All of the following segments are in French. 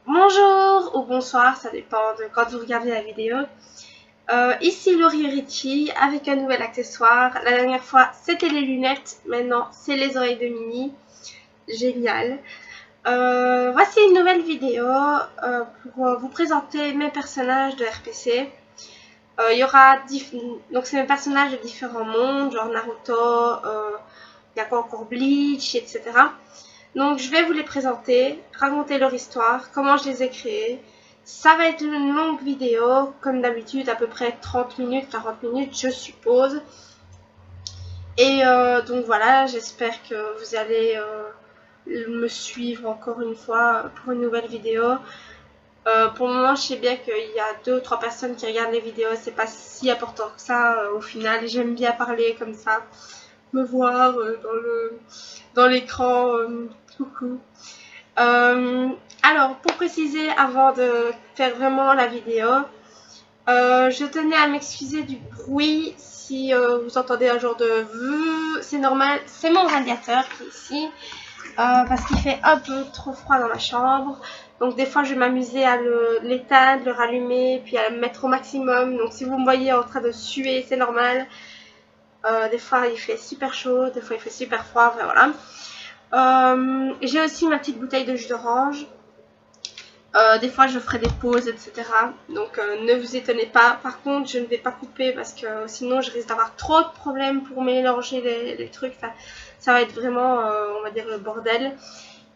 Bonjour ou bonsoir, ça dépend de quand vous regardez la vidéo. Ici Laurie Ricci avec un nouvel accessoire. La dernière fois c'était les lunettes, maintenant c'est les oreilles de Mini. Génial. Voici une nouvelle vidéo pour vous présenter mes personnages de RPC. Il y aura donc c'est mes personnages de différents mondes, genre Naruto, il y a quoi encore Bleach, etc. Donc je vais vous les présenter, raconter leur histoire, comment je les ai créés. Ça va être une longue vidéo, comme d'habitude, à peu près 30 minutes, 40 minutes, je suppose. Et donc voilà, j'espère que vous allez me suivre encore une fois pour une nouvelle vidéo. Pour le moment, je sais bien qu'il y a 2 ou 3 personnes qui regardent les vidéos, c'est pas si important que ça au final. J'aime bien parler comme ça, me voir dans l'écran, coucou. Alors, pour préciser, avant de faire vraiment la vidéo, je tenais à m'excuser du bruit. Si vous entendez un genre de c'est normal, c'est mon radiateur qui est ici, parce qu'il fait un peu trop froid dans ma chambre. Donc des fois je vais m'amuser à l'éteindre, le rallumer, puis à le mettre au maximum. Donc si vous me voyez en train de suer, c'est normal. Des fois il fait super chaud, des fois il fait super froid, enfin voilà. J'ai aussi ma petite bouteille de jus d'orange. Des fois je ferai des pauses, etc. Donc ne vous étonnez pas. Par contre je ne vais pas couper parce que sinon je risque d'avoir trop de problèmes pour mélanger les trucs. Ça va être vraiment, on va dire, le bordel.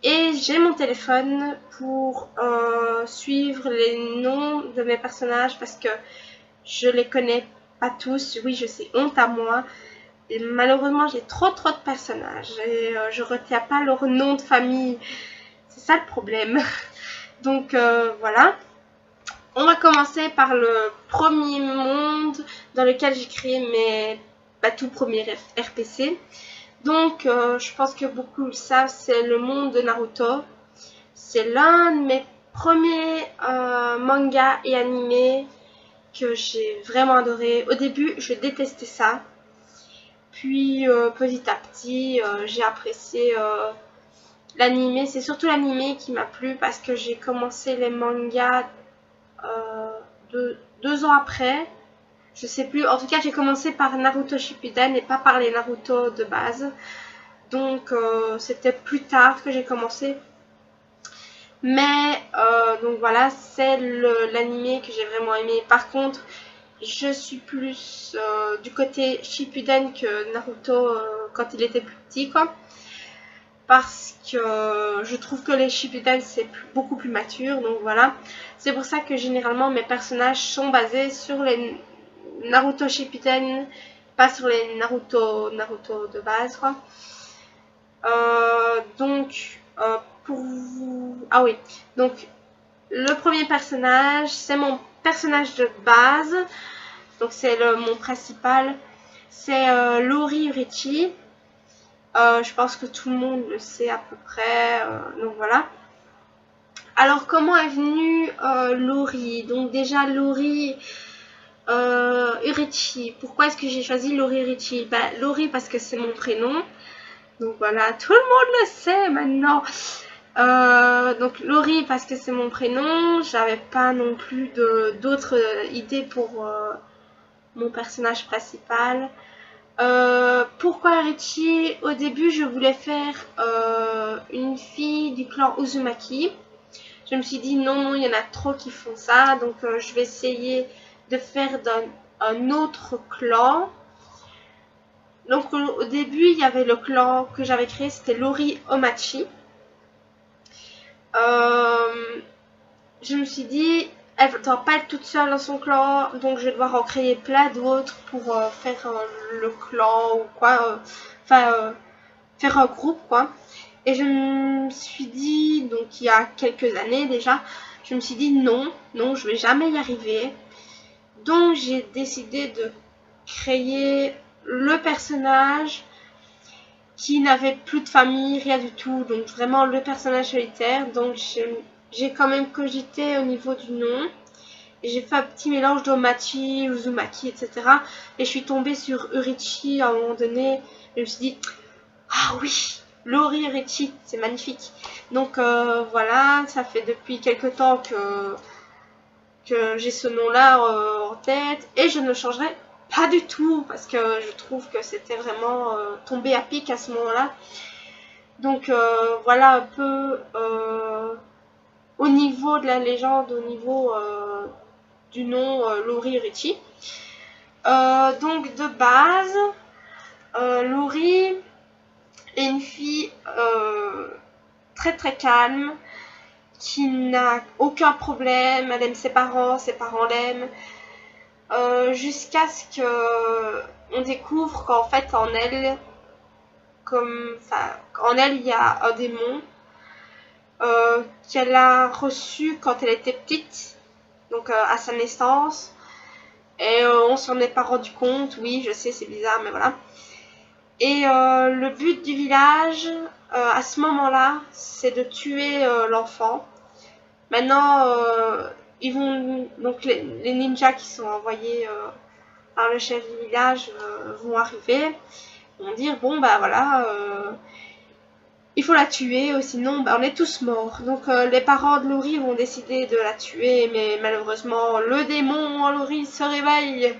Et j'ai mon téléphone pour suivre les noms de mes personnages parce que je les connais pas tous. Oui, je sais, honte à moi. Et malheureusement j'ai trop de personnages et je retiens pas leur nom de famille. C'est ça le problème. Donc voilà, on va commencer par le premier monde dans lequel j'ai créé mes tout premiers RPC. Donc je pense que beaucoup le savent, c'est le monde de Naruto. C'est l'un de mes premiers mangas et animés que j'ai vraiment adoré. Au début, je détestais ça. Puis petit à petit, j'ai apprécié l'animé. C'est surtout l'animé qui m'a plu parce que j'ai commencé les mangas 2 ans après. Je sais plus. En tout cas, j'ai commencé par Naruto Shippuden et pas par les Naruto de base. Donc, c'était plus tard que j'ai commencé. Mais, donc voilà, c'est l'animé que j'ai vraiment aimé. Par contre, je suis plus du côté Shippuden que Naruto quand il était plus petit, quoi. Parce que je trouve que les Shippuden c'est beaucoup plus mature, donc voilà. C'est pour ça que généralement mes personnages sont basés sur les Naruto Shippuden, pas sur les Naruto de base, quoi. Donc pour vous... Ah oui, donc le premier personnage, c'est mon personnage de base, donc c'est mon principal, c'est Laurie Ricci. Je pense que tout le monde le sait à peu près, donc voilà. Alors comment est venue Laurie? Donc déjà Laurie Ricci. Pourquoi est-ce que j'ai choisi Laurie Ricci? Laurie parce que c'est mon prénom. Donc voilà, tout le monde le sait maintenant. Donc Laurie parce que c'est mon prénom. J'avais pas non plus d'autres idées pour mon personnage principal. Pourquoi Ricci? Au début, je voulais faire une fille du clan Uzumaki. Je me suis dit non, il y en a trop qui font ça, donc je vais essayer de faire un autre clan. Donc au début, il y avait le clan que j'avais créé, c'était Lori Omachi. Je me suis dit, elle ne doit pas être toute seule dans son clan, donc je vais devoir en créer plein d'autres pour faire le clan ou quoi, faire un groupe, quoi. Et je me suis dit, donc il y a quelques années déjà, je me suis dit non, je vais jamais y arriver. Donc j'ai décidé de créer le personnage qui n'avait plus de famille, rien du tout, donc vraiment le personnage solitaire. Donc j'ai quand même cogité au niveau du nom. Et j'ai fait un petit mélange d'Omachi, Uzumaki, etc. Et je suis tombée sur Urichi à un moment donné. Et je me suis dit, ah oui, Lori Richie, c'est magnifique. Donc voilà, ça fait depuis quelques temps que j'ai ce nom-là en tête et je ne le changerai pas du tout parce que je trouve que c'était vraiment tombé à pic à ce moment-là. Donc voilà un peu au niveau de la légende, au niveau du nom Lori Richie. Donc de base, Lori est une fille très très calme, qui n'a aucun problème, elle aime ses parents l'aiment, jusqu'à ce qu'on découvre qu'en fait en elle, il y a un démon qu'elle a reçu quand elle était petite, donc à sa naissance, et on s'en est pas rendu compte. Oui, je sais, c'est bizarre, mais voilà. Et le but du village à ce moment-là, c'est de tuer l'enfant. Maintenant, ils vont, donc les ninjas qui sont envoyés par le chef du village vont arriver, vont dire bon bah voilà, il faut la tuer, sinon bah, on est tous morts. Donc les parents de Lori vont décider de la tuer, mais malheureusement le démon en Lori se réveille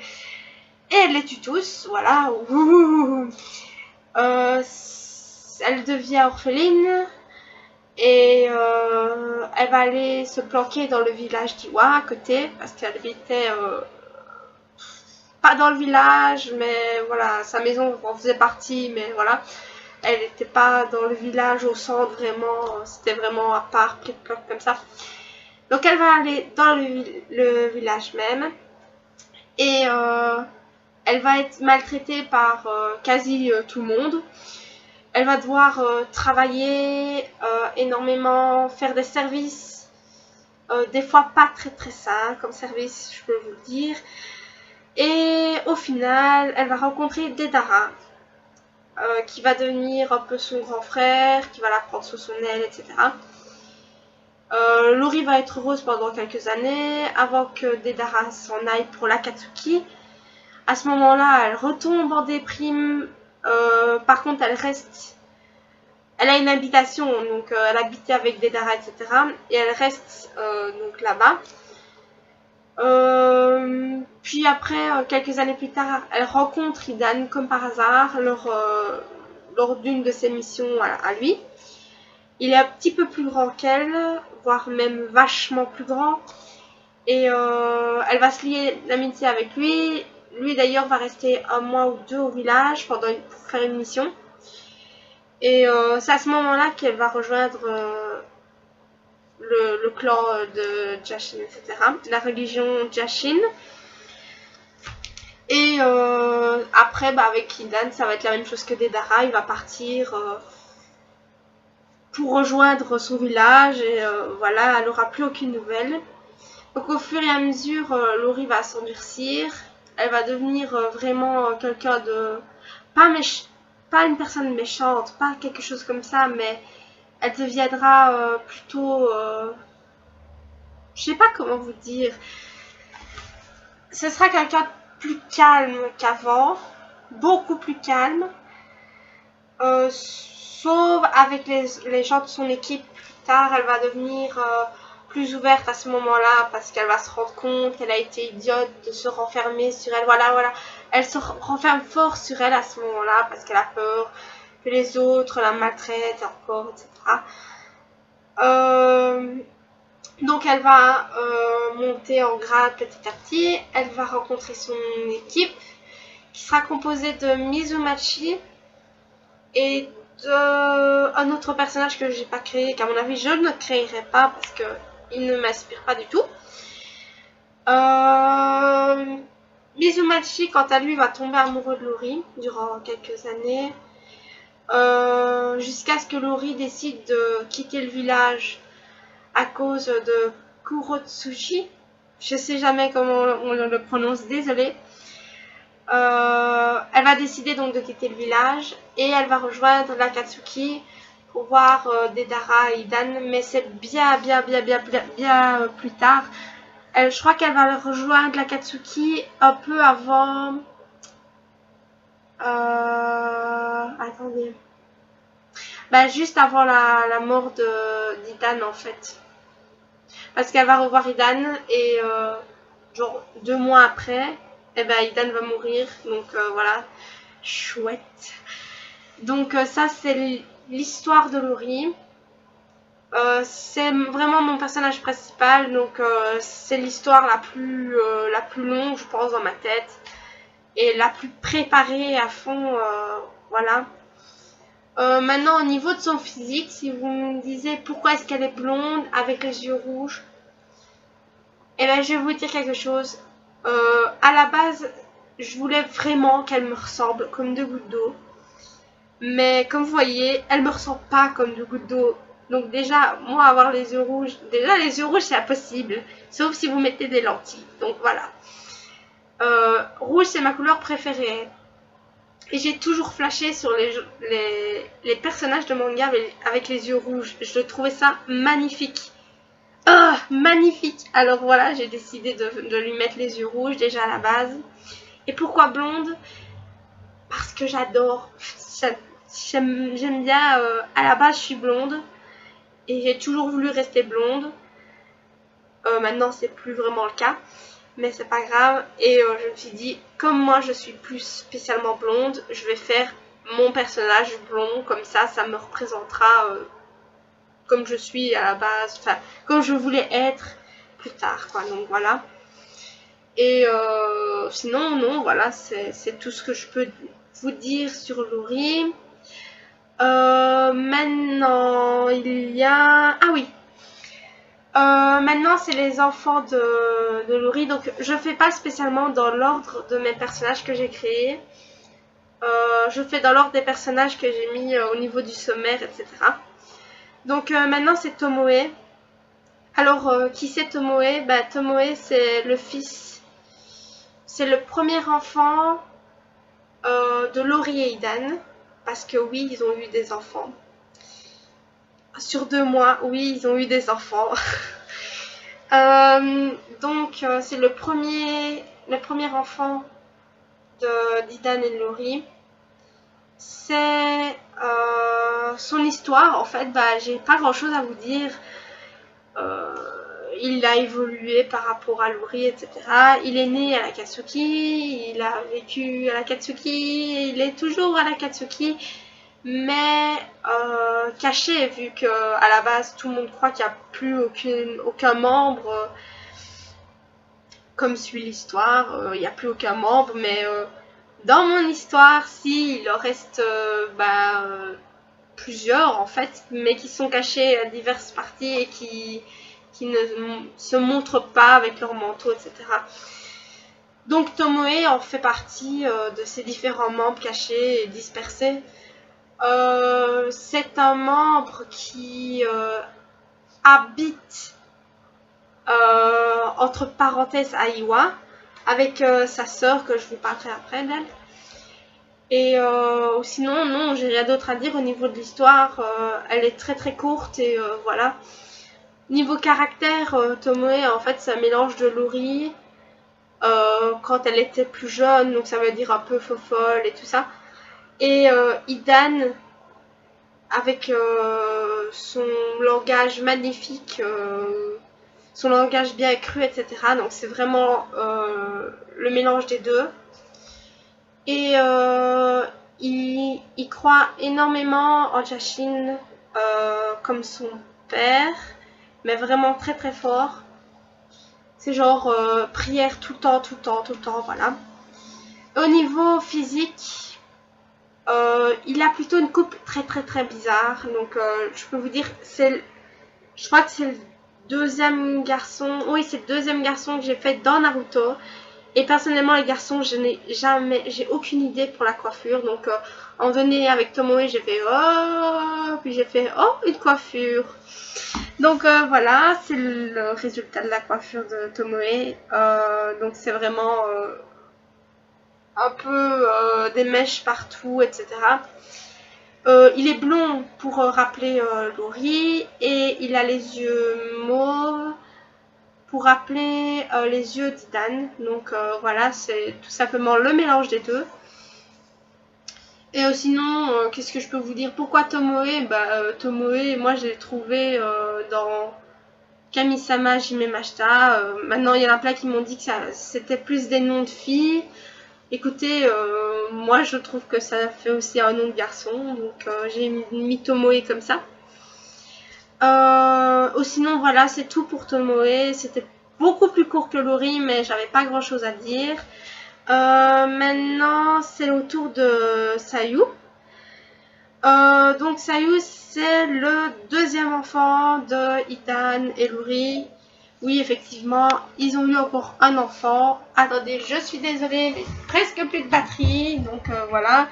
et elle les tue tous. Voilà. Elle devient orpheline. Et elle va aller se planquer dans le village d'Iwa à côté, parce qu'elle habitait pas dans le village, mais voilà, sa maison en faisait partie, mais voilà, elle n'était pas dans le village au centre vraiment, c'était vraiment à part, plic-ploc comme ça. Donc elle va aller dans le village même, et elle va être maltraitée par quasi tout le monde. Elle va devoir travailler énormément, faire des services, des fois pas très très sains comme service, je peux vous le dire. Et au final, elle va rencontrer Deidara, qui va devenir un peu son grand frère, qui va la prendre sous son aile, etc. Lori va être heureuse pendant quelques années, avant que Deidara s'en aille pour l'Akatsuki. À ce moment-là, elle retombe en déprime. Par contre, elle a une habitation, donc elle habitait avec Deidara, etc. Et elle reste donc là-bas. Puis après, quelques années plus tard, elle rencontre Idan comme par hasard lors d'une de ses missions à lui. Il est un petit peu plus grand qu'elle, voire même vachement plus grand. Et elle va se lier d'amitié avec lui. Lui d'ailleurs va rester 1 mois ou 2 au village pour faire une mission. Et c'est à ce moment-là qu'elle va rejoindre le clan de Jashin, etc. La religion Jashin. Et après, bah, avec Idan, ça va être la même chose que Deidara. Il va partir pour rejoindre son village. Et voilà, elle n'aura plus aucune nouvelle. Donc au fur et à mesure, Lori va s'endurcir. Elle va devenir vraiment quelqu'un de... Pas une personne méchante, pas quelque chose comme ça, mais elle deviendra plutôt... je sais pas comment vous dire. Ce sera quelqu'un de plus calme qu'avant, beaucoup plus calme. Sauf avec les gens de son équipe plus tard, elle va devenir plus ouverte à ce moment-là parce qu'elle va se rendre compte qu'elle a été idiote de se renfermer sur elle. Voilà. Elle se renferme fort sur elle à ce moment-là parce qu'elle a peur que les autres la maltraitent encore, etc. Donc elle va monter en grade petit à petit. Elle va rencontrer son équipe qui sera composée de Mizumachi et d'un autre personnage que j'ai pas créé, qu'à mon avis je ne créerai pas parce qu'il ne m'inspire pas du tout. Mizumachi, quant à lui, va tomber amoureux de Lori durant quelques années, jusqu'à ce que Lori décide de quitter le village à cause de Kurotsuchi. Je sais jamais comment on le prononce, désolée. Elle va décider donc de quitter le village et elle va rejoindre l'Akatsuki pour voir Deidara et Idan, mais c'est bien plus tard. Je crois qu'elle va rejoindre l'Akatsuki un peu avant... attendez. Bah, juste avant la mort d'Idan en fait. Parce qu'elle va revoir Idan et genre 2 mois après, eh ben, Idan va mourir. Donc voilà, chouette. Donc ça c'est l'histoire de Laurie. C'est vraiment mon personnage principal, donc c'est l'histoire la plus longue je pense dans ma tête et la plus préparée à fond, voilà. Maintenant au niveau de son physique, si vous me disiez pourquoi est-ce qu'elle est blonde avec les yeux rouges, et ben je vais vous dire quelque chose. À la base je voulais vraiment qu'elle me ressemble comme 2 gouttes d'eau, mais comme vous voyez elle me ressemble pas comme 2 gouttes d'eau. Donc déjà, moi avoir les yeux rouges, c'est impossible, sauf si vous mettez des lentilles. Donc voilà. Rouge c'est ma couleur préférée. Et j'ai toujours flashé sur les personnages de manga avec les yeux rouges. Je trouvais ça magnifique. Oh, magnifique. Alors voilà, j'ai décidé de lui mettre les yeux rouges déjà à la base. Et pourquoi blonde? Parce que j'adore. J'aime bien, à la base je suis blonde. Et j'ai toujours voulu rester blonde. Maintenant, c'est plus vraiment le cas. Mais c'est pas grave. Et je me suis dit, comme moi, je suis plus spécialement blonde, je vais faire mon personnage blond. Comme ça me représentera comme je suis à la base. Enfin, comme je voulais être plus tard, quoi. Donc voilà. Et sinon, non, voilà. C'est tout ce que je peux vous dire sur Laurie. Maintenant, il y a... Ah oui. Maintenant, c'est les enfants de Laurie. Donc, je fais pas spécialement dans l'ordre de mes personnages que j'ai créés. Je fais dans l'ordre des personnages que j'ai mis au niveau du sommaire, etc. Donc, maintenant, c'est Tomoe. Alors, qui c'est Tomoe? Bah, Tomoe, c'est le fils. C'est le premier enfant de Laurie et Idan. Parce que oui, ils ont eu des enfants. Sur 2 mois, oui, ils ont eu des enfants. Donc c'est le premier enfant d'Idan et de Laurie. C'est son histoire en fait, bah, j'ai pas grand chose à vous dire. Il a évolué par rapport à Laurie, etc. Il est né à l'Akatsuki, il a vécu à l'Akatsuki, il est toujours à l'Akatsuki, mais caché, vu que à la base tout le monde croit qu'il n'y a plus aucun membre. Comme suit l'histoire, il n'y a plus aucun membre, mais dans mon histoire, si, il en reste plusieurs en fait, mais qui sont cachés à diverses parties et qui ne se montrent pas avec leur manteau, etc. Donc Tomoe en fait partie de ces différents membres cachés et dispersés. C'est un membre qui habite entre parenthèses à Iwa avec sa sœur que je vous parlerai après d'elle. Et sinon non, j'ai rien d'autre à dire au niveau de l'histoire. Elle est très très courte et voilà. Niveau caractère, Tomoe en fait c'est un mélange de Laurie quand elle était plus jeune, donc ça veut dire un peu fofolle et tout ça, et Idan avec son langage magnifique, son langage bien cru, etc. Donc c'est vraiment le mélange des deux. Et il croit énormément en Jashin comme son père, mais vraiment très très fort. C'est genre prière tout le temps, voilà. Au niveau physique, il a plutôt une coupe très très très bizarre. Donc je peux vous dire, je crois que c'est le deuxième garçon. Oui, c'est le deuxième garçon que j'ai fait dans Naruto. Et personnellement, les garçons, j'ai aucune idée pour la coiffure. Donc en donné avec Tomoe, j'ai fait oh, puis j'ai fait oh, une coiffure. Donc voilà, c'est le résultat de la coiffure de Tomoe. Donc c'est vraiment un peu des mèches partout, etc. Il est blond pour rappeler Laurie, et il a les yeux mauves pour rappeler les yeux d'Idan. Donc voilà, c'est tout simplement le mélange des deux. Et sinon, qu'est-ce que je peux vous dire? Pourquoi Tomoe? Tomoe, moi je l'ai trouvé dans Kamisama Jimemashita. Maintenant, il y en a plein qui m'ont dit que c'était plus des noms de filles. Écoutez, moi je trouve que ça fait aussi un nom de garçon, donc j'ai mis Tomoe comme ça. Sinon, voilà, c'est tout pour Tomoe. C'était beaucoup plus court que Lori, mais j'avais pas grand chose à dire. Maintenant, c'est au tour de Sayu. Donc Sayu, c'est le deuxième enfant de Itan et Lori. Oui, effectivement, ils ont eu encore un enfant. Attendez, je suis désolée, mais presque plus de batterie. Donc voilà,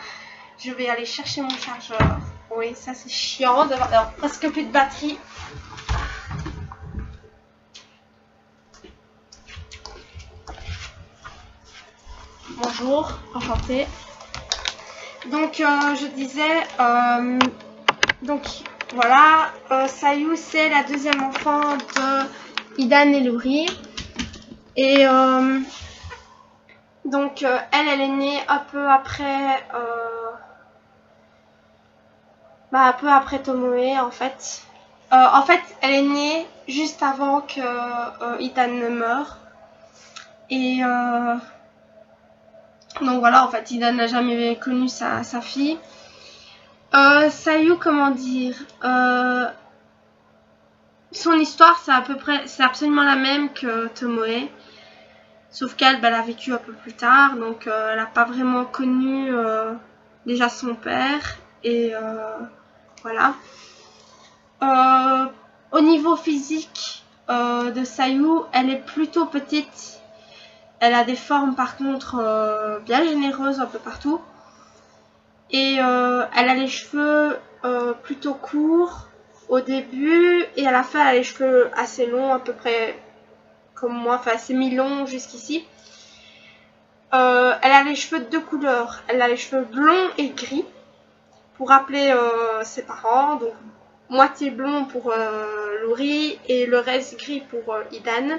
je vais aller chercher mon chargeur. Oui, ça c'est chiant d'avoir presque plus de batterie. Bonjour, enchantée. Donc je disais, donc voilà, Sayu c'est la deuxième enfant de Idan et Lori. Et donc elle est née un peu après Tomoe en fait. En fait, elle est née juste avant que Idan ne meure. Et donc voilà, en fait, Idan n'a jamais connu sa fille. Sayu, comment dire, son histoire, c'est absolument la même que Tomoe. Sauf qu'elle, elle a vécu un peu plus tard, donc elle n'a pas vraiment connu déjà son père. Et voilà. Au niveau physique de Sayu, elle est plutôt petite. Elle a des formes par contre bien généreuses un peu partout. Et elle a les cheveux plutôt courts au début. Et à la fin, elle a les cheveux assez longs, à peu près comme moi, enfin semi-longs jusqu'ici. Elle a les cheveux de deux couleurs. Elle a les cheveux blonds et gris. Pour rappeler ses parents. Donc moitié blond pour Lori et le reste gris pour Idan.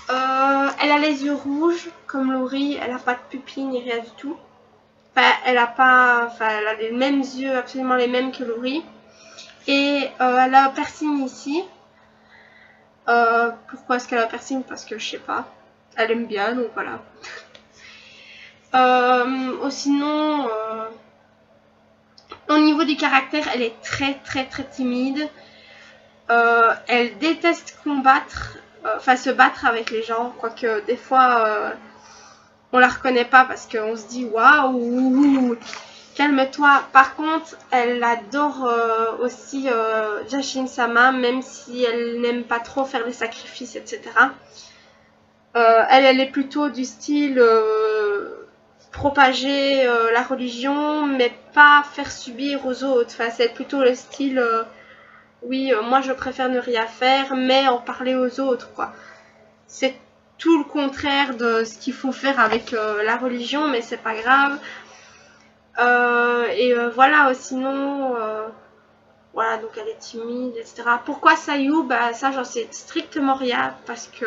Elle a les yeux rouges comme Lori, elle n'a pas de pupilles ni rien du tout. Enfin, elle a les mêmes yeux, absolument les mêmes que Lori. Et elle a un piercing ici. Pourquoi est-ce qu'elle a un piercing? Parce que je sais pas. Elle aime bien, donc voilà. Sinon, au niveau du caractère, elle est très très très timide. Elle déteste combattre. Se battre avec les gens, quoique des fois on la reconnaît pas parce qu'on se dit waouh, calme-toi. Par contre, elle adore aussi Jashin-sama, même si elle n'aime pas trop faire les sacrifices, etc. Elle est plutôt du style propager la religion, mais pas faire subir aux autres. Enfin, c'est plutôt le style oui, moi je préfère ne rien faire, mais en parler aux autres, quoi. C'est tout le contraire de ce qu'il faut faire avec la religion, mais c'est pas grave. Voilà, sinon, voilà, donc elle est timide, etc. Pourquoi Sayu? Ça, j'en sais strictement rien, parce que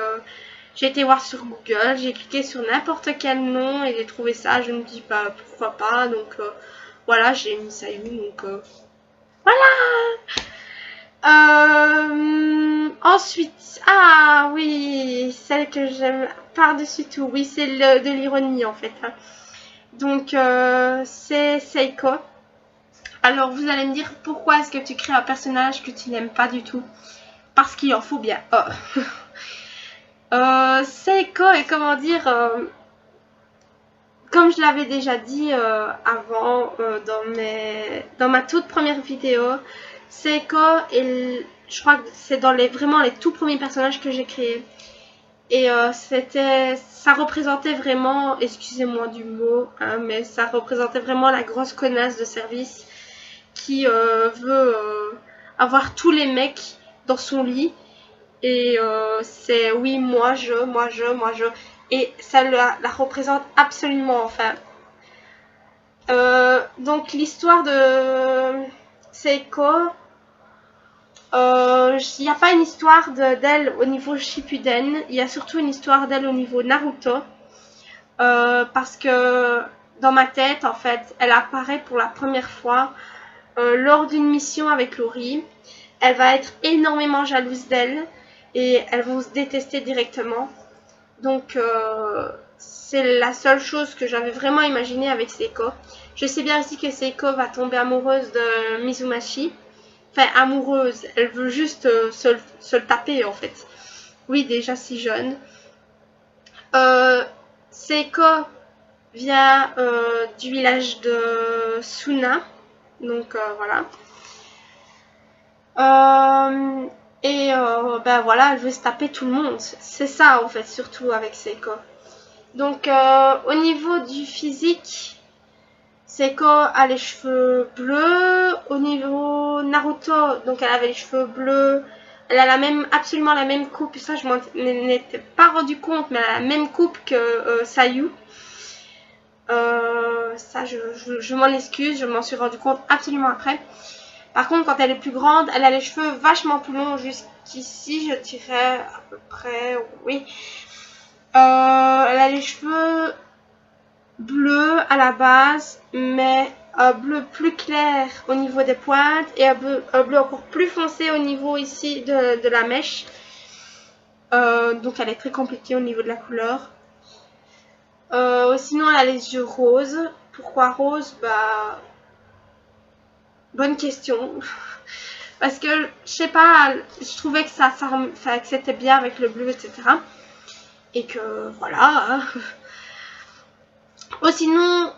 j'ai été voir sur Google, j'ai cliqué sur n'importe quel nom et j'ai trouvé ça. Je me dis, pourquoi pas, donc voilà, j'ai mis Sayu, donc voilà. Ensuite, ah oui, celle que j'aime par-dessus tout, oui, c'est de l'ironie en fait. Donc, c'est Seiko. Alors, vous allez me dire, pourquoi est-ce que tu crées un personnage que tu n'aimes pas du tout? Parce qu'il en faut bien. Seiko est, comment dire, comme je l'avais déjà dit avant dans ma toute première vidéo, Seiko, je crois que c'est dans vraiment les tout premiers personnages que j'ai créés. Et ça représentait vraiment, excusez-moi du mot, hein, mais ça représentait vraiment la grosse connasse de service qui veut avoir tous les mecs dans son lit. Et c'est oui, moi je. Et ça la représente absolument, enfin. Donc l'histoire de Seiko, il n'y a pas une histoire d'elle au niveau Shippuden, il y a surtout une histoire d'elle au niveau Naruto. Parce que dans ma tête, en fait, elle apparaît pour la première fois lors d'une mission avec Laurie. Elle va être énormément jalouse d'elle et elles vont se détester directement. Donc, c'est la seule chose que j'avais vraiment imaginé avec Seiko. Je sais bien aussi que Seiko va tomber amoureuse de Mizumashi. Enfin, amoureuse, elle veut juste se le taper en fait. Oui, déjà si jeune. Seiko vient du village de Suna. Donc voilà. Ben voilà, elle veut se taper tout le monde. C'est ça en fait, surtout avec Seiko. Donc au niveau du physique, Seiko a les cheveux bleus. Au niveau Naruto, donc elle avait les cheveux bleus. Elle a absolument la même coupe. Ça, je m'en étais pas rendu compte, mais elle a la même coupe que Sayu. Ça, je m'en excuse, je m'en suis rendu compte absolument après. Par contre, quand elle est plus grande, elle a les cheveux vachement plus longs jusqu'ici, je dirais à peu près, oui. Elle a les cheveux bleus à la base, mais un bleu plus clair au niveau des pointes et un bleu encore plus foncé au niveau ici de la mèche. Donc elle est très compliquée au niveau de la couleur. Sinon, elle a les yeux roses. Pourquoi rose? Bah, bonne question. Parce que, je sais pas, je trouvais que que c'était bien avec le bleu, etc. Et que, voilà. Sinon,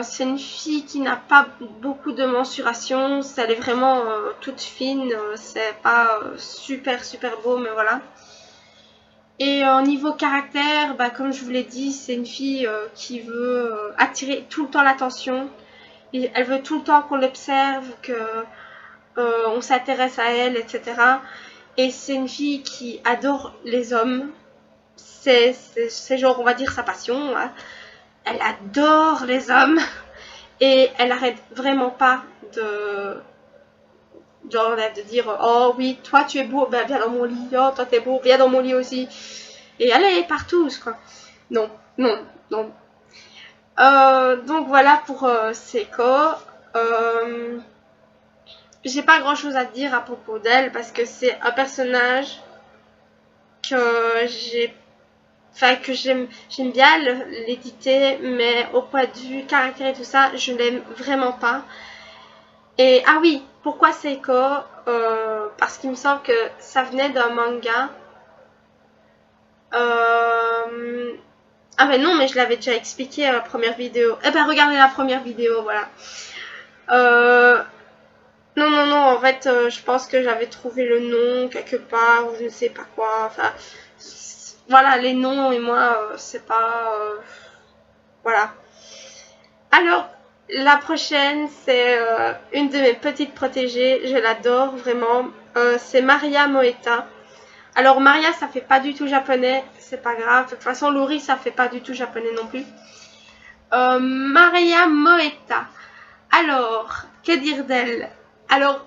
c'est une fille qui n'a pas beaucoup de mensuration. Elle est vraiment toute fine. C'est pas super beau, mais voilà. Et au niveau caractère, bah, comme je vous l'ai dit, c'est une fille qui veut attirer tout le temps l'attention. Elle veut tout le temps qu'on l'observe, qu'on s'intéresse à elle, etc. Et c'est une fille qui adore les hommes. C'est genre, on va dire, sa passion. Hein. Elle adore les hommes. Et elle arrête vraiment pas de dire oh oui, toi tu es beau, ben viens dans mon lit, oh toi t'es beau, viens dans mon lit aussi. Et elle est partout, quoi. Non. Donc voilà pour Seiko. J'ai pas grand chose à dire à propos d'elle parce que c'est un personnage que j'aime bien l'éditer, mais au point de vue caractère et tout ça, je l'aime vraiment pas. Et ah oui, pourquoi Seiko? Parce qu'il me semble que ça venait d'un manga. Ah ben non, mais je l'avais déjà expliqué à la première vidéo. Eh ben regardez la première vidéo, voilà. Non, en fait, je pense que j'avais trouvé le nom quelque part, ou je ne sais pas quoi. Enfin, voilà, les noms et moi, c'est pas... voilà. Alors, la prochaine, c'est une de mes petites protégées. Je l'adore, vraiment. C'est Maria Moeta. Alors, Maria, ça fait pas du tout japonais. C'est pas grave. De toute façon, Laurie, ça fait pas du tout japonais non plus. Maria Moeta. Alors, que dire d'elle? Alors,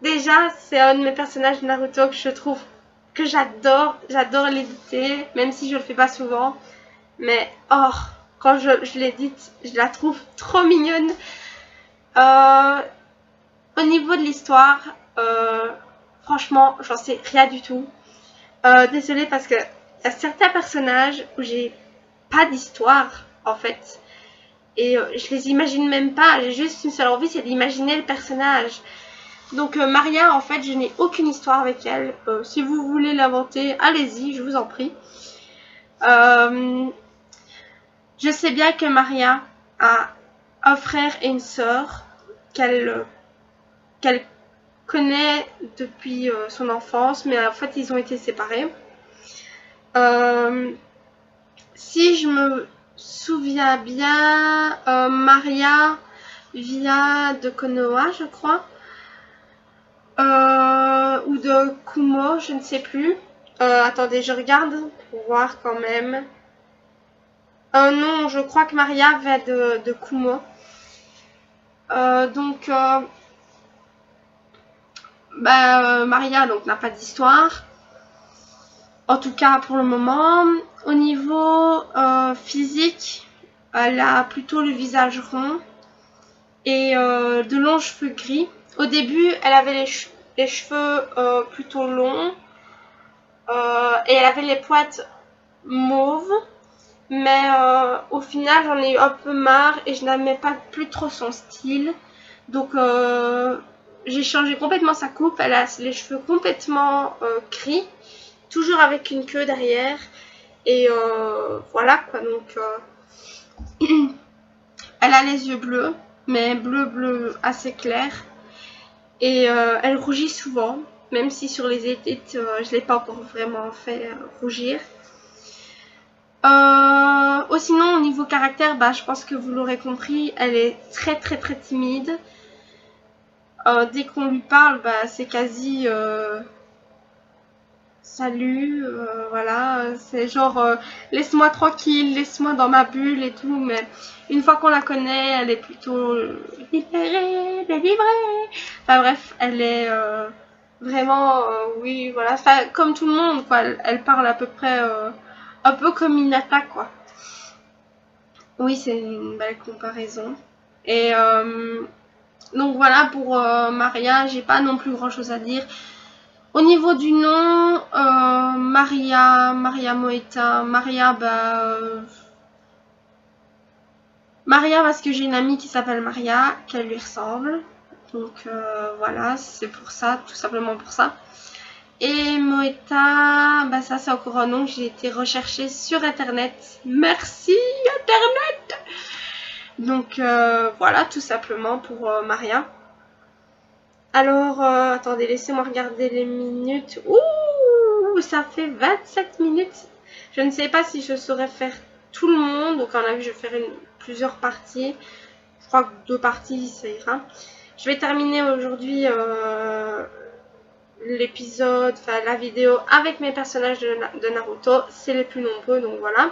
déjà, c'est un de mes personnages de Naruto que je trouve que j'adore. J'adore l'éditer, même si je le fais pas souvent. Mais, oh, quand je l'édite, je la trouve trop mignonne. Au niveau de l'histoire, franchement, j'en sais rien du tout. Désolée parce que y a certains personnages où j'ai pas d'histoire, en fait. Et je les imagine même pas. J'ai juste une seule envie, c'est d'imaginer le personnage. Donc Maria, en fait, je n'ai aucune histoire avec elle. Si vous voulez l'inventer, allez-y, je vous en prie. Je sais bien que Maria a un frère et une sœur qu'elle connaît depuis son enfance, mais en fait, ils ont été séparés. Si je me souviens bien, Maria vient de Konoha, je crois. Ou de Kumo, je ne sais plus. Attendez, je regarde pour voir quand même. Non, je crois que Maria vient de Kumo. Maria donc n'a pas d'histoire. En tout cas pour le moment. Au niveau physique, Elle a plutôt le visage rond et de longs cheveux gris. Au début, elle avait les cheveux plutôt longs et elle avait les poids mauves. Mais au final, j'en ai eu un peu marre et je n'aimais pas plus trop son style. Donc, j'ai changé complètement sa coupe. Elle a les cheveux complètement gris, toujours avec une queue derrière. Et voilà quoi. Donc, elle a les yeux bleus, mais bleu assez clair. Et elle rougit souvent, même si sur les edits, je ne l'ai pas encore vraiment fait rougir. Sinon, au niveau caractère, bah, je pense que vous l'aurez compris, elle est très timide. Dès qu'on lui parle, bah, c'est quasi salut, voilà, c'est genre laisse-moi tranquille, laisse-moi dans ma bulle et tout, mais une fois qu'on la connaît, elle est plutôt libérée, délivrée. Enfin bref, elle est vraiment, oui, voilà, comme tout le monde, quoi, elle parle à peu près un peu comme Hinata, quoi. Oui, c'est une belle comparaison. Et donc voilà, pour Maria, j'ai pas non plus grand chose à dire. Au niveau du nom, Maria Moeta, Maria, bah, Maria parce que j'ai une amie qui s'appelle Maria, qu'elle lui ressemble. Donc voilà, c'est pour ça, tout simplement pour ça. Et Moeta, bah ça c'est encore un nom que j'ai été recherché sur internet. Merci internet. Donc voilà, tout simplement pour Maria. Alors, attendez, laissez-moi regarder les minutes. Ouh, ça fait 27 minutes. Je ne sais pas si je saurais faire tout le monde. Donc, à mon avis, je vais faire plusieurs parties. Je crois que 2 parties, ça ira. Je vais terminer aujourd'hui l'épisode, enfin la vidéo avec mes personnages de Naruto. C'est les plus nombreux, donc voilà.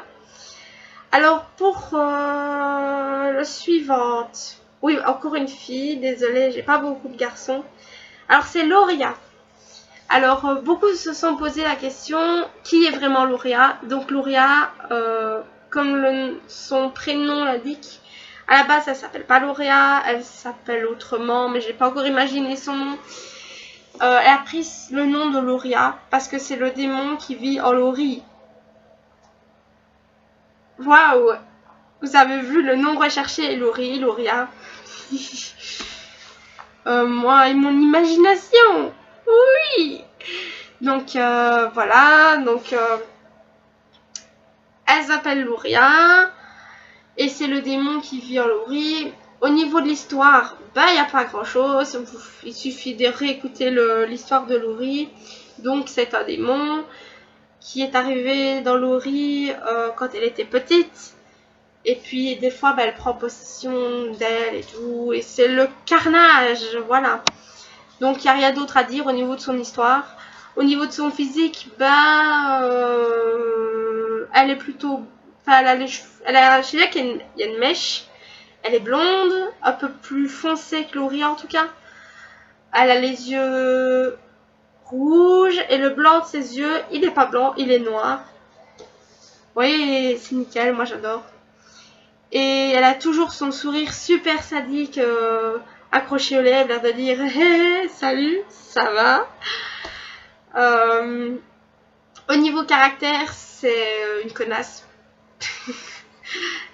Alors, pour le suivant. Oui, encore une fille. Désolée, j'ai pas beaucoup de garçons. Alors, c'est Lauria. Alors, beaucoup se sont posé la question, qui est vraiment Lauria? Donc, Lauria, comme son prénom l'indique, à la base, elle s'appelle pas Lauria, elle s'appelle autrement, mais j'ai pas encore imaginé son nom. Elle a pris le nom de Lauria, parce que c'est le démon qui vit en Laurie. Waouh! Vous avez vu, le nom recherché est Laurie, Lauria. Moi et mon imagination. Oui. Donc voilà, donc elle s'appelle Lauria et c'est le démon qui vit en Laurie. Au niveau de l'histoire, bah il n'y a pas grand chose, il suffit de réécouter l'histoire de Laurie. Donc c'est un démon qui est arrivé dans Laurie quand elle était petite. Et puis des fois bah, elle prend possession d'elle et tout. Et c'est le carnage, voilà. Donc il n'y a rien d'autre à dire au niveau de son histoire. Au niveau de son physique, bah, elle est plutôt... Enfin, je dirais qu'il y a une mèche. Elle est blonde, un peu plus foncée que Lauria en tout cas. Elle a les yeux rouges et le blanc de ses yeux, il n'est pas blanc, il est noir. Vous voyez, c'est nickel, moi j'adore. Et elle a toujours son sourire super sadique accroché aux lèvres, l'air de dire hey, salut, ça va. Au niveau caractère, c'est une connasse.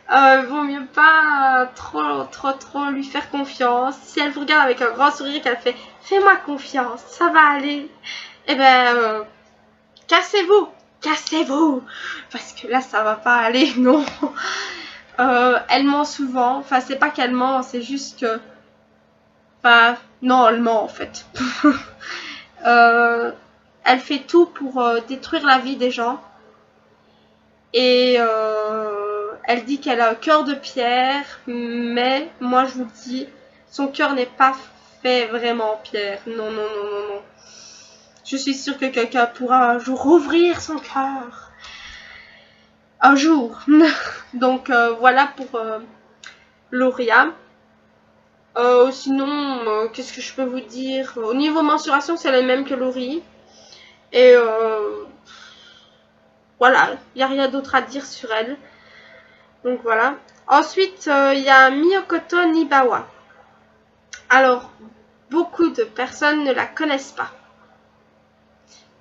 Vaut mieux pas trop lui faire confiance. Si elle vous regarde avec un grand sourire qu'elle fait fais-moi confiance, ça va aller. Eh ben, cassez-vous, parce que là ça va pas aller, non. Elle ment souvent. Enfin, c'est pas qu'elle ment, c'est juste que. Enfin, non, elle ment en fait. Elle fait tout pour détruire la vie des gens. Et elle dit qu'elle a un cœur de pierre, mais moi je vous dis, son cœur n'est pas fait vraiment en pierre. Non. Je suis sûre que quelqu'un pourra un jour ouvrir son cœur. Un jour. Donc voilà pour Lauria. Sinon, qu'est-ce que je peux vous dire? Au niveau mensuration, c'est le même que Laurie. Et voilà, il n'y a rien d'autre à dire sur elle. Donc voilà. Ensuite, il y a Miyokoto Nibawa. Alors, beaucoup de personnes ne la connaissent pas.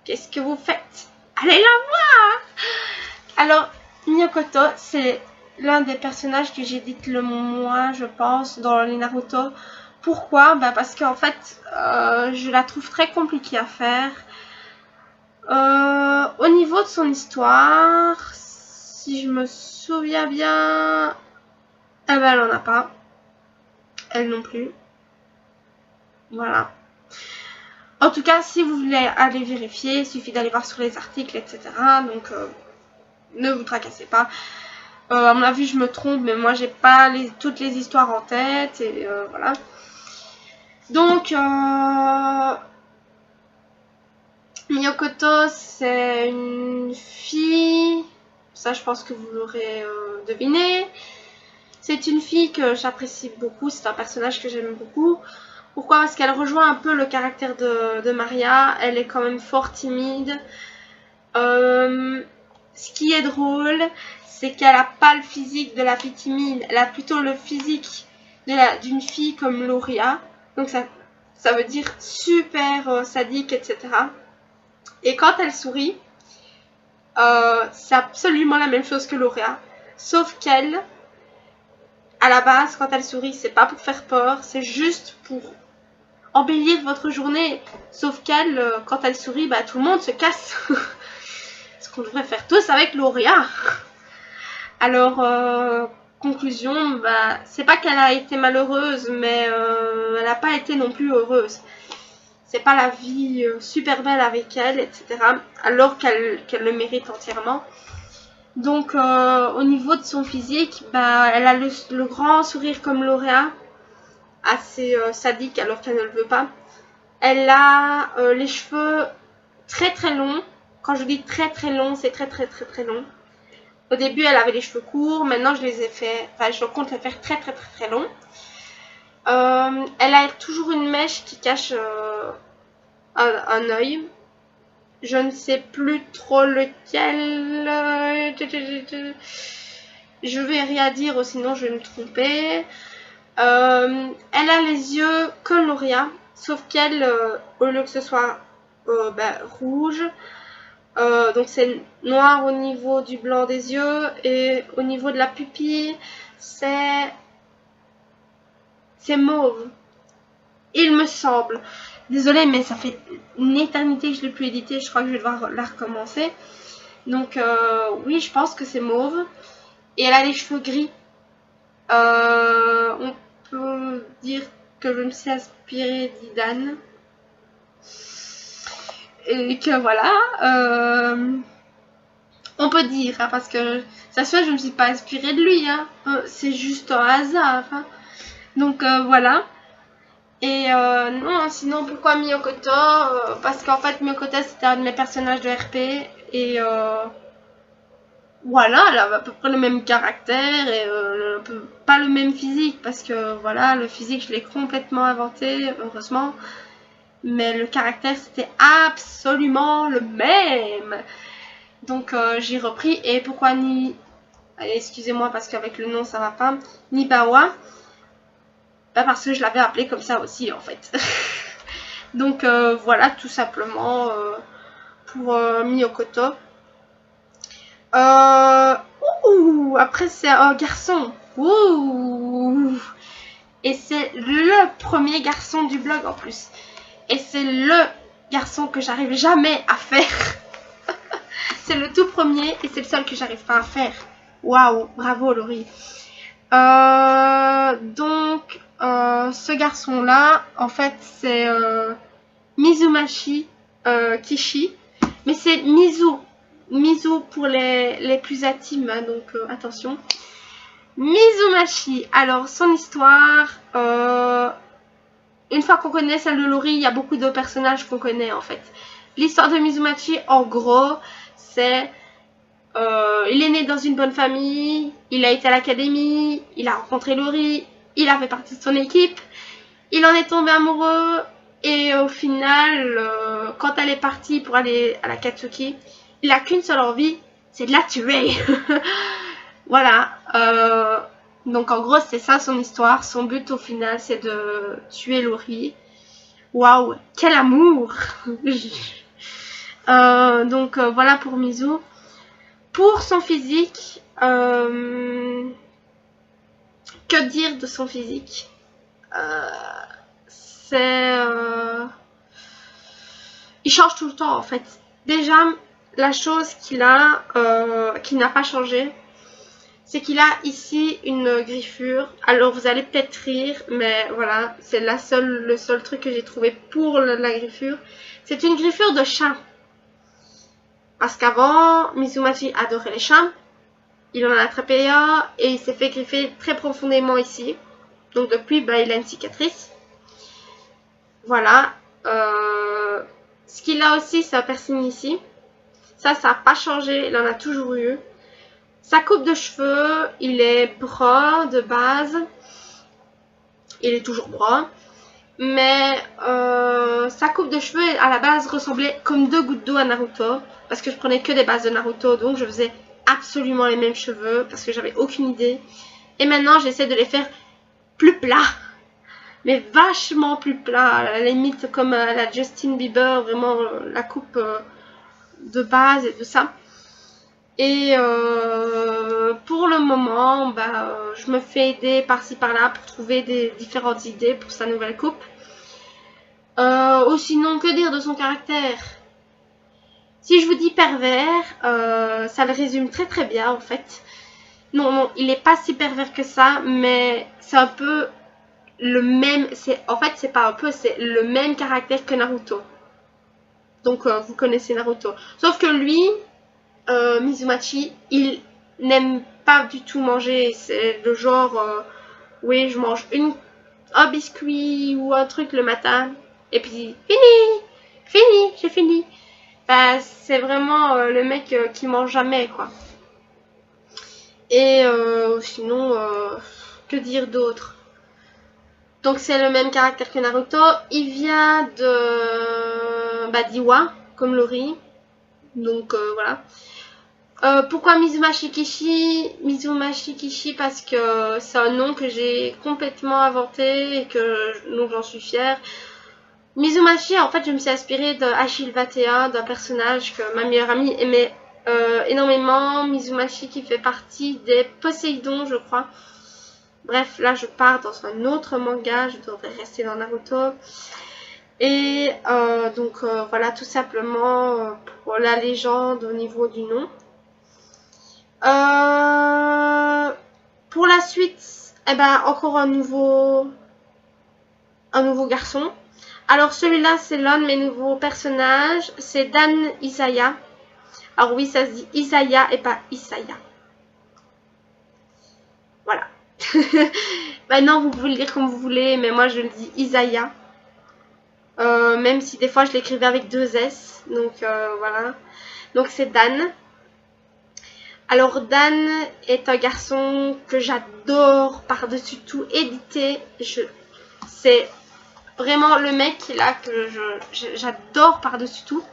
Qu'est-ce que vous faites? Allez la voir! Alors, Miyokoto, c'est l'un des personnages que j'édite le moins, je pense, dans les Naruto. Pourquoi? Parce qu'en fait, je la trouve très compliquée à faire. Au niveau de son histoire, si je me souviens bien, elle en a pas. Elle non plus. Voilà. En tout cas, si vous voulez aller vérifier, il suffit d'aller voir sur les articles, etc. Donc, ne vous tracassez pas. À mon avis, je me trompe, mais moi, j'ai pas toutes les histoires en tête. Et voilà. Donc, Miyokoto, c'est une fille. Ça, je pense que vous l'aurez deviné. C'est une fille que j'apprécie beaucoup. C'est un personnage que j'aime beaucoup. Pourquoi? Parce qu'elle rejoint un peu le caractère de Maria. Elle est quand même fort timide. Ce qui est drôle, c'est qu'elle n'a pas le physique de la fille timide. Elle a plutôt le physique d'une fille comme Loria. Donc ça veut dire super sadique, etc. Et quand elle sourit, c'est absolument la même chose que Loria. Sauf qu'elle, à la base, quand elle sourit, c'est pas pour faire peur, c'est juste pour embellir votre journée. Sauf qu'elle, quand elle sourit, tout le monde se casse. Ce qu'on devrait faire tous avec Loria. Alors, conclusion, c'est pas qu'elle a été malheureuse, mais elle n'a pas été non plus heureuse. C'est pas la vie super belle avec elle, etc. Alors qu'elle le mérite entièrement. Donc, au niveau de son physique, elle a le grand sourire comme Loria, assez sadique alors qu'elle ne le veut pas. Elle a les cheveux très très longs. Quand je dis très très longs, c'est très très très très long. Au début, elle avait les cheveux courts. Maintenant, je les ai fait. Enfin, je compte les faire très très très très longs. Elle a toujours une mèche qui cache un œil. Je ne sais plus trop lequel. Je vais rien dire, sinon je vais me tromper. Elle a les yeux comme Loria, sauf qu'elle, au lieu que ce soit rouge, donc c'est noir au niveau du blanc des yeux et au niveau de la pupille, c'est mauve. Il me semble. Désolée, mais ça fait une éternité que je ne l'ai plus édité. Je crois que je vais devoir la recommencer. Donc, oui, je pense que c'est mauve. Et elle a les cheveux gris. On peut dire que je me suis inspirée d'Idan. Et que voilà. On peut dire, hein, parce que ça se fait, je ne me suis pas inspirée de lui. Hein. C'est juste un hasard. Hein. Donc, voilà. Et non, sinon pourquoi Miyokoto? Parce qu'en fait Miyokoto c'était un de mes personnages de RP et voilà, elle avait à peu près le même caractère et pas le même physique parce que voilà, le physique je l'ai complètement inventé, heureusement, mais le caractère c'était absolument le même. Donc j'ai repris. Et pourquoi allez, excusez-moi parce qu'avec le nom ça va pas, Nibawa? Parce que je l'avais appelé comme ça aussi en fait. Donc voilà, tout simplement pour Miyokoto. Après c'est un garçon. Et c'est le premier garçon du blog en plus. Et c'est le garçon que j'arrive jamais à faire. C'est le tout premier et c'est le seul que j'arrive pas à faire. Waouh, bravo Laurie. Donc ce garçon là, en fait c'est Mizumashi Kishi, mais c'est Mizu pour les plus intimes, hein, donc attention. Mizumashi, alors son histoire, une fois qu'on connaît celle de Lori, il y a beaucoup de personnages qu'on connaît en fait. L'histoire de Mizumashi, en gros, c'est il est né dans une bonne famille, il a été à l'académie, il a rencontré Lori, il a fait partie de son équipe, il en est tombé amoureux et au final, quand elle est partie pour aller à la Katsuki, il a qu'une seule envie, c'est de la tuer. Voilà. Donc en gros, c'est ça son histoire. Son but au final, c'est de tuer Lori. Waouh, quel amour. Voilà pour Mizu. Pour son physique, que dire de son physique? Il change tout le temps en fait. Déjà, la chose qu'il a, qui n'a pas changé, c'est qu'il a ici une griffure. Alors vous allez peut-être rire, mais voilà, c'est le seul truc que j'ai trouvé pour la griffure. C'est une griffure de chat. Parce qu'avant, Mizumachi adorait les chats. Il en a attrapé un et il s'est fait griffer très profondément ici. Donc depuis, il a une cicatrice. Voilà. Ce qu'il a aussi, c'est un piercing ici. Ça n'a pas changé. Il en a toujours eu. Sa coupe de cheveux, il est brun de base. Il est toujours brun. Mais sa coupe de cheveux, à la base, ressemblait comme 2 gouttes d'eau à Naruto. Parce que je prenais que des bases de Naruto. Donc je faisais absolument les mêmes cheveux. Parce que j'avais aucune idée. Et maintenant, j'essaie de les faire plus plats. Mais vachement plus plats. À la limite, comme la Justin Bieber. Vraiment, la coupe de base et tout ça. Et pour le moment, je me fais aider par-ci par-là pour trouver des différentes idées pour sa nouvelle coupe. Ou sinon, que dire de son caractère? Si je vous dis pervers, ça le résume très très bien en fait. Non, il n'est pas si pervers que ça, mais c'est un peu le même. En fait, c'est pas un peu, c'est le même caractère que Naruto. Donc, vous connaissez Naruto. Sauf que lui, Mizumachi, il n'aime pas du tout manger. C'est le genre, oui, je mange un biscuit ou un truc le matin. Et puis, j'ai fini. C'est vraiment le mec qui mange jamais, quoi. Et sinon, que dire d'autre? Donc c'est le même caractère que Naruto. Il vient de d'Iwa, comme Lori. Donc voilà. Pourquoi Mizumachi Kishi? Mizumachi Kishi parce que c'est un nom que j'ai complètement inventé et dont j'en suis fière. Mizumachi, en fait, je me suis inspirée de Achille 21, d'un personnage que ma meilleure amie aimait énormément. Mizumachi qui fait partie des Poséidons, je crois. Bref, là, je pars dans un autre manga. Je devrais rester dans Naruto. Et voilà, tout simplement pour la légende au niveau du nom. Pour la suite, encore un nouveau garçon. Alors celui-là, c'est l'un de mes nouveaux personnages. C'est Dan Isaya. Alors oui, ça se dit Isaya et pas Isaya. Voilà. Maintenant, vous pouvez le dire comme vous voulez, mais moi, je le dis Isaya. Même si des fois, je l'écrivais avec 2 S. Donc, voilà. Donc, c'est Dan. Alors, Dan est un garçon que j'adore par-dessus tout éditer. C'est vraiment le mec là que j'adore par-dessus tout.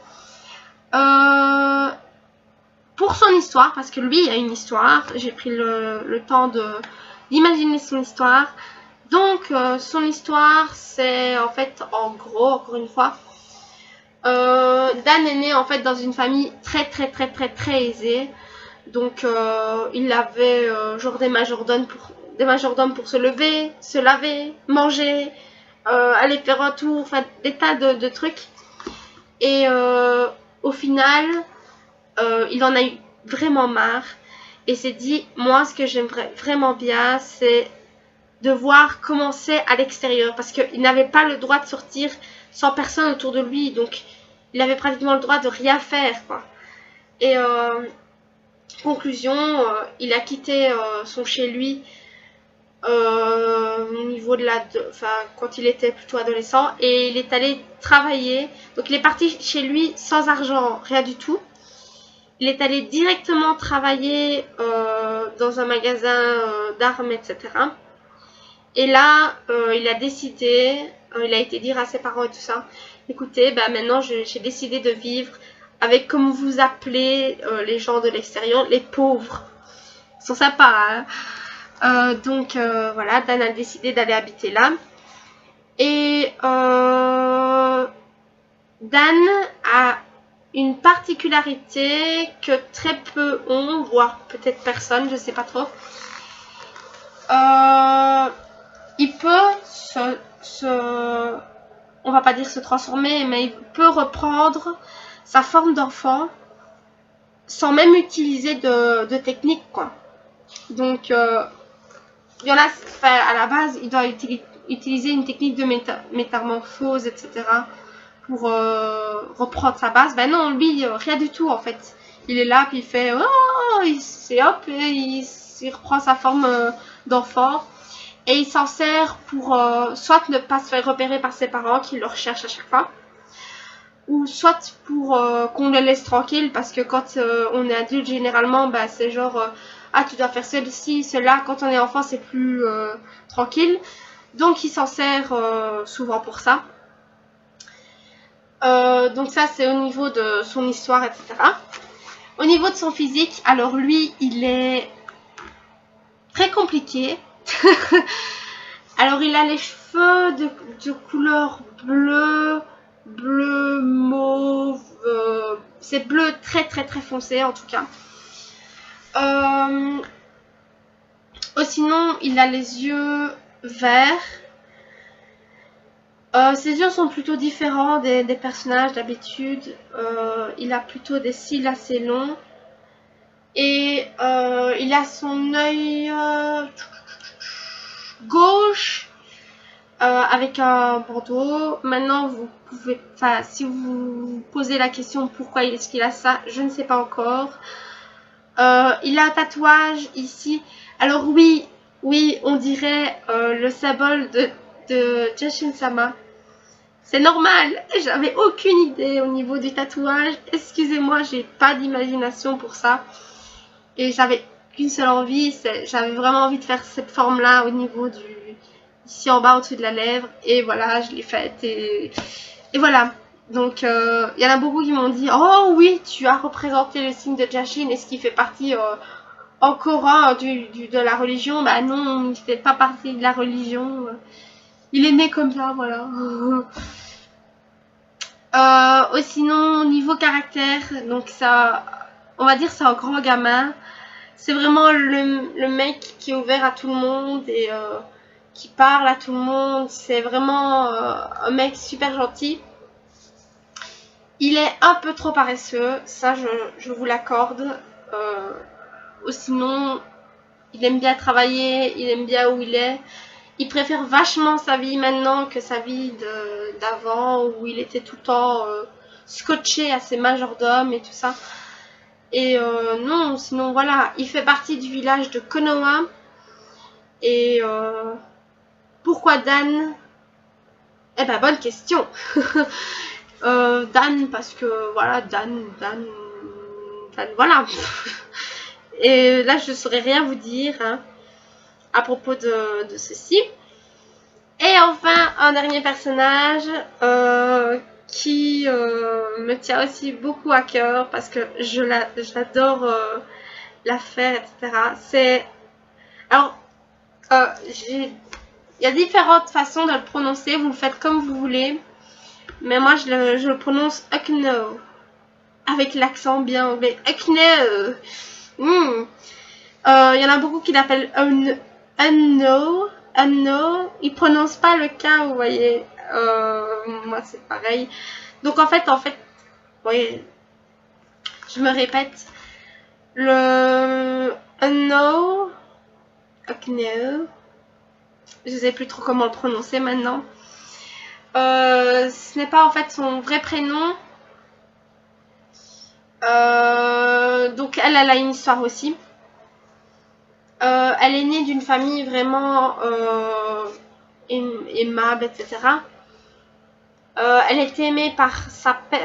Pour son histoire, parce que lui, il a une histoire. J'ai pris le temps d'imaginer son histoire. Donc, son histoire, c'est en fait, en gros, encore une fois, Dan est né en fait dans une famille très aisée. Donc, il avait genre des majordomes pour se lever, se laver, manger, aller faire un tour, enfin des tas de trucs. Et au final, il en a eu vraiment marre et s'est dit, moi, ce que j'aimerais vraiment bien, c'est de voir comment c'est à l'extérieur, parce qu'il n'avait pas le droit de sortir sans personne autour de lui, donc il avait pratiquement le droit de rien faire, quoi. Et conclusion, il a quitté son chez lui au niveau de quand il était plutôt adolescent, et il est allé travailler. Donc il est parti chez lui sans argent, rien du tout. Il est allé directement travailler dans un magasin d'armes, etc. Et là, il a décidé, il a été dire à ses parents et tout ça, écoutez, maintenant j'ai décidé de vivre avec, comme vous appelez les gens de l'extérieur, les pauvres. Ils sont sympas, hein. Donc voilà, Dan a décidé d'aller habiter là. Et Dan a une particularité que très peu ont, voire peut-être personne, je sais pas trop. Il peut on va pas dire se transformer, mais il peut reprendre sa forme d'enfant sans même utiliser de technique, quoi. Donc, il y en a, à la base, il doit utiliser une technique de métamorphose, etc. pour reprendre sa base. Ben non, lui, rien du tout, en fait. Il est là, puis il fait, oh, hop, il reprend sa forme d'enfant. Et il s'en sert pour soit ne pas se faire repérer par ses parents qui le recherchent à chaque fois, ou soit pour qu'on le laisse tranquille, parce que quand on est adulte, généralement, bah, c'est genre ah, tu dois faire ceci, cela. Quand on est enfant, c'est plus tranquille. Donc il s'en sert souvent pour ça. Donc ça, c'est au niveau de son histoire, etc. Au niveau de son physique, alors lui, il est très compliqué. Alors il a les cheveux de couleur bleu mauve, c'est bleu très très très foncé en tout cas. Sinon il a les yeux verts. Ses yeux sont plutôt différents des personnages d'habitude. Il a plutôt des cils assez longs. Et il a son œil gauche avec un bandeau. Maintenant, vous pouvez, enfin, si vous posez la question pourquoi est-ce qu'il a ça, je ne sais pas encore. Il a un tatouage ici. Alors oui, on dirait le symbole de Jashin-sama. C'est normal, j'avais aucune idée au niveau du tatouage. Excusez-moi, j'ai pas d'imagination pour ça. Et j'avais qu'une seule envie, j'avais vraiment envie de faire cette forme-là au niveau du... ici en bas, au-dessus de la lèvre. Et voilà, je l'ai faite. Et voilà. Donc, il y en a beaucoup qui m'ont dit « Oh oui, tu as représenté le signe de Jashin. Est-ce qu'il fait partie en coran de la religion ?» Bah non, il ne fait pas partie de la religion. Il est né comme ça, voilà. Sinon, niveau caractère, donc ça, on va dire c'est un grand gamin. C'est vraiment le mec qui est ouvert à tout le monde et qui parle à tout le monde. C'est vraiment un mec super gentil. Il est un peu trop paresseux, ça je vous l'accorde. Sinon, il aime bien travailler, il aime bien où il est. Il préfère vachement sa vie maintenant que sa vie d'avant où il était tout le temps scotché à ses majordomes et tout ça. Et non, sinon voilà, il fait partie du village de Konoha. Et pourquoi Dan? Eh ben, bonne question. Dan, parce que voilà, Dan, voilà. Et là, je ne saurais rien vous dire hein, à propos de ceci. Et enfin, un dernier personnage qui me tient aussi beaucoup à cœur parce que j'adore la faire, etc. C'est... Alors, il y a différentes façons de le prononcer, vous le faites comme vous voulez. Mais moi, je le prononce Ukno. Avec l'accent bien anglais. Ukno. Il y en a beaucoup qui l'appellent Unno. Ils prononcent pas le K, vous voyez. Moi, c'est pareil. Donc, en fait, vous voyez, je me répète. Le Ukno. Je sais plus trop comment le prononcer maintenant. Ce n'est pas en fait son vrai prénom. Donc elle a une histoire aussi. Elle est née d'une famille vraiment aimable, etc. Elle était aimée par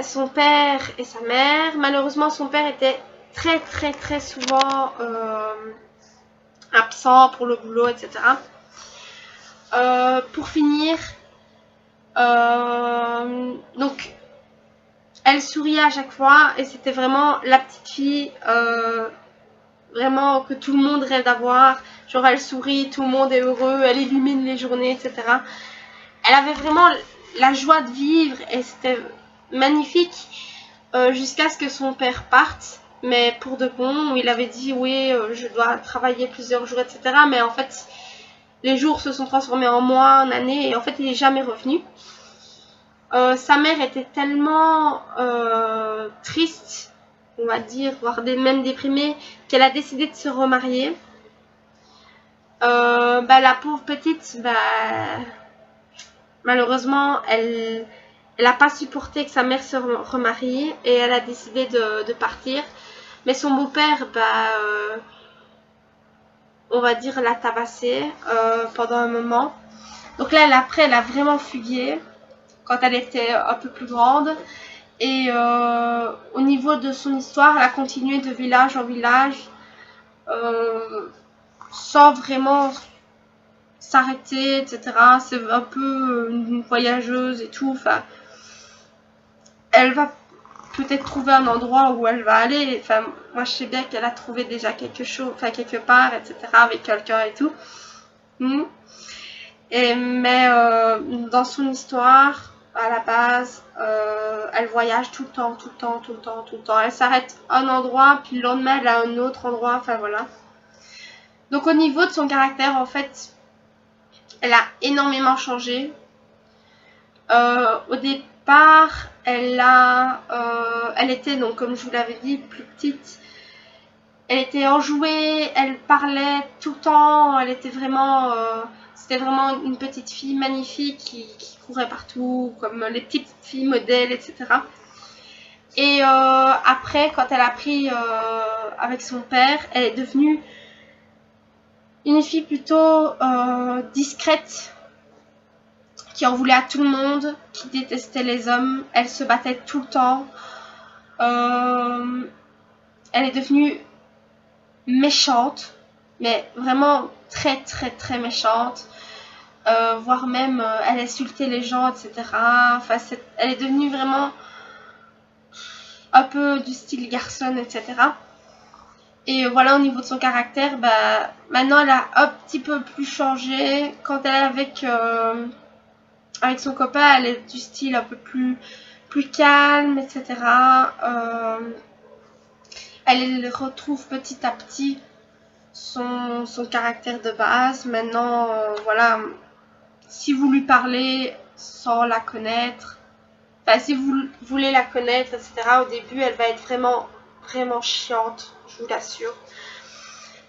son père et sa mère. Malheureusement, son père était très très très souvent absent pour le boulot, etc. Pour finir, donc elle souriait à chaque fois et c'était vraiment la petite fille vraiment que tout le monde rêve d'avoir. Genre elle sourit, tout le monde est heureux, elle illumine les journées, etc. Elle avait vraiment la joie de vivre et c'était magnifique jusqu'à ce que son père parte. Mais pour de bon, il avait dit oui, je dois travailler plusieurs jours, etc. Mais en fait, les jours se sont transformés en mois, en années, et en fait, il n'est jamais revenu. Sa mère était tellement triste, on va dire, voire même déprimée, qu'elle a décidé de se remarier. La pauvre petite, malheureusement, elle n'a pas supporté que sa mère se remarie et elle a décidé de partir. Mais son beau-père, on va dire, l'a tabassée pendant un moment. Donc là, après, elle a vraiment fugué quand elle était un peu plus grande. Et au niveau de son histoire, elle a continué de village en village sans vraiment s'arrêter, etc. C'est un peu une voyageuse et tout. Enfin, elle va peut-être trouver un endroit où elle va aller. Enfin, moi, je sais bien qu'elle a trouvé déjà quelque chose, enfin, quelque part, etc. avec quelqu'un et tout. Mais dans son histoire, à la base, elle voyage tout le temps. Elle s'arrête à un endroit, puis le lendemain, elle a un autre endroit. Enfin, voilà. Donc, au niveau de son caractère, en fait, elle a énormément changé. Au départ, elle était, donc, comme je vous l'avais dit, plus petite. Elle était enjouée, elle parlait tout le temps, elle était vraiment... c'était vraiment une petite fille magnifique qui courait partout, comme les petites filles modèles, etc. Et après, quand elle a pris avec son père, elle est devenue une fille plutôt discrète, qui en voulait à tout le monde, qui détestait les hommes. Elle se battait tout le temps. Elle est devenue méchante, mais vraiment très méchante. Voire même elle insultait les gens, etc. Enfin, elle est devenue vraiment un peu du style garçon, etc. Et voilà, au niveau de son caractère, maintenant elle a un petit peu plus changé. Quand elle est avec son copain, elle est du style un peu plus calme, etc. Elle retrouve petit à petit son caractère de base. Maintenant, voilà, si vous lui parlez sans la connaître, enfin si vous voulez la connaître, etc., au début, elle va être vraiment chiante, je vous l'assure.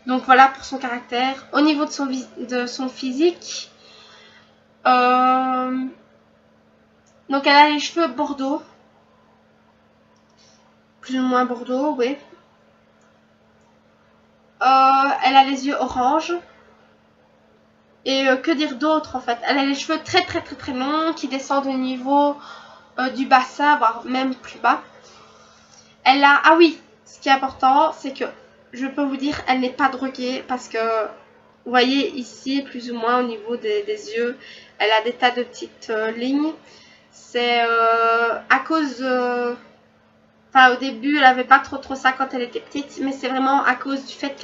Donc voilà pour son caractère. Au niveau de son physique, donc elle a les cheveux bordeaux, plus ou moins bordeaux, oui. Elle a les yeux orange. Et que dire d'autre en fait? Elle a les cheveux très longs qui descendent au niveau du bassin, voire même plus bas. Elle a... Ah oui, ce qui est important, c'est que je peux vous dire, elle n'est pas droguée parce que, vous voyez ici, plus ou moins au niveau des yeux, elle a des tas de petites lignes. C'est à cause... Enfin, au début, elle n'avait pas trop ça quand elle était petite, mais c'est vraiment à cause du fait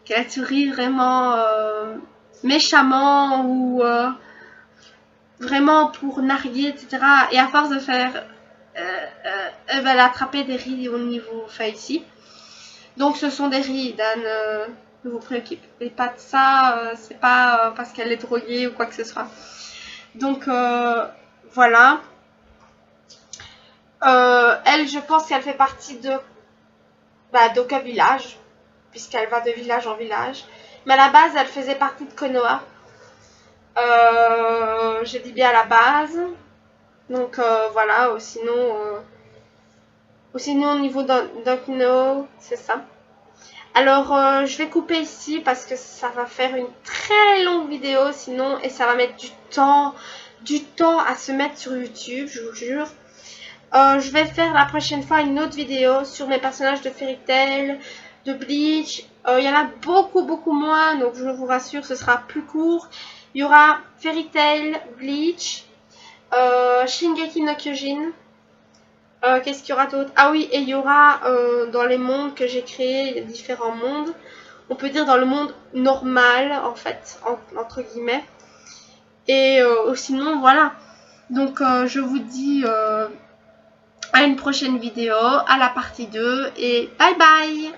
qu'elle sourit vraiment méchamment ou vraiment pour narguer, etc. Et à force de faire... elle va attraper des rides au niveau, enfin ici. Donc ce sont des rides, ne vous préoccupez pas de ça, c'est pas parce qu'elle est droguée ou quoi que ce soit. Donc voilà. Elle, je pense qu'elle fait partie d'aucun village, puisqu'elle va de village en village. Mais à la base, elle faisait partie de Konoha. Je dis bien à la base. Donc voilà, sinon au niveau d'Okino, c'est ça. Alors je vais couper ici parce que ça va faire une très longue vidéo sinon, et ça va mettre du temps à se mettre sur YouTube, je vous jure. Je vais faire la prochaine fois une autre vidéo sur mes personnages de Fairy Tail, de Bleach. Il y en a beaucoup moins, donc je vous rassure, ce sera plus court. Il y aura Fairy Tail, Bleach, Shingeki no Kyojin, Qu'est-ce qu'il y aura d'autre? Ah oui, et il y aura dans les mondes que j'ai créés, il y a différents mondes. On peut dire dans le monde normal, en fait, entre guillemets. Et sinon, voilà. Donc, je vous dis à une prochaine vidéo, à la partie 2, et bye bye!